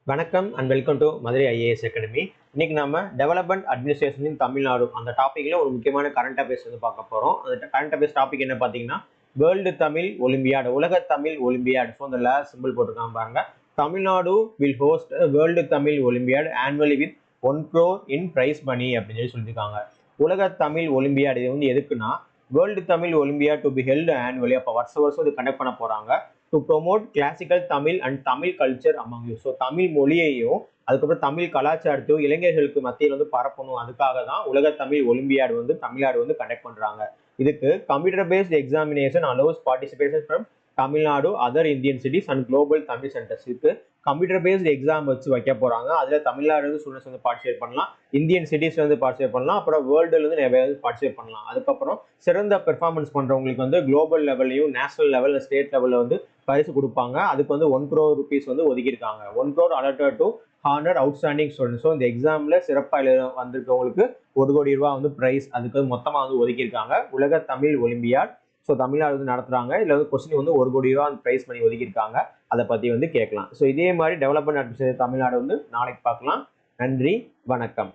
வணக்கம் and welcome to Madurai IAS academy. இன்னைக்கு நம்ம டெவலப்மெண்ட் அட்மினிஸ்ட்ரேஷன் இன் தமிழ்நாடு அந்த டாப்பிக்ல ஒரு முக்கியமான கரண்ட் அஃபேர்ஸ் வந்து பார்க்க போறோம். அந்த கரண்ட் அஃபேர்ஸ் டாபிக் என்ன பார்த்தீங்கன்னா, வேர்ல்டு தமிழ் ஒலிம்பியாட், உலக தமிழ் ஒலிம்பியாட். ஸோ அந்த சிம்பிள் போட்டிருக்காங்க பாருங்க. Tamil Nadu will host world Tamil Olympiad annually with 1 crore in prize money அப்படின்னு சொல்லியிருக்காங்க. உலக தமிழ் ஒலிம்பியாட் இது வந்து எதுக்குன்னா, world Tamil Olympiad to be held annually. அப்போ வருஷம் இது கண்டக்ட் பண்ண போறாங்க. To promote classical Tamil and Tamil culture among you. So Tamil மொழியையும் அதுக்கப்புறம் தமிழ் கலாச்சாரத்தையும் இளைஞர்களுக்கு மத்தியில் வந்து பரப்பணும். அதுக்காக தான் உலக தமிழ் ஒலிம்பியாடு வந்து தமிழ்நாடு வந்து கண்டக்ட் பண்றாங்க. இதுக்கு computer based examination allows participation from Tamil Nadu other Indian cities and global Tamil centres. இதுக்கு கம்ப்யூட்டர் பேஸ்ட் எக்ஸாம் வச்சு வைக்க போறாங்க. அதுல தமிழ்நாடு ஸ்டூடெண்ட்ஸ் வந்து பார்ட்டிசிபேட் பண்ணலாம், இந்தியன் சிட்டிஸ்ல வந்து பார்ட்டிசிபேட் பண்ணலாம், அப்புறம் வேர்ல்டுல இருந்து நிறைய பேர் பார்ட்டிசிபேட் பண்ணலாம். அதுக்கப்புறம் சிறந்த பெர்ஃபார்மன்ஸ் பண்றவங்களுக்கு வந்து குளோபல் லெவல்லையும் நேஷனல் லெவல் ஸ்டேட் லெவல்ல வந்து பரிசு கொடுப்பாங்க. அதுக்கு வந்து 1 crore rupees வந்து ஒதுக்கியிருக்காங்க. 1 crore allotted to honour outstanding student. So இந்த எக்ஸாம்ல சிறப்பாக வந்திருக்கவங்களுக்கு 1 கோடி ரூபாய் வந்து பிரைஸ் அதுக்கு மொத்தமாக வந்து ஒதுக்கியிருக்காங்க. உலக தமிழ் ஒலிம்பியாட் ஸோ தமிழ்நாடு வந்து நடத்துறாங்க. இதில் வந்து கொஸ்டின் வந்து 1 கோடி ரூபாய் பிரைஸ் பண்ணி ஒதுக்கியிருக்காங்க. அதை பற்றி வந்து கேட்கலாம். ஸோ இதே மாதிரி டெவலப்மெண்ட் அட்மினிஸ்ட்ரேஷன் தமிழ்நாடு வந்து நாளைக்கு பார்க்கலாம். நன்றி, வணக்கம்.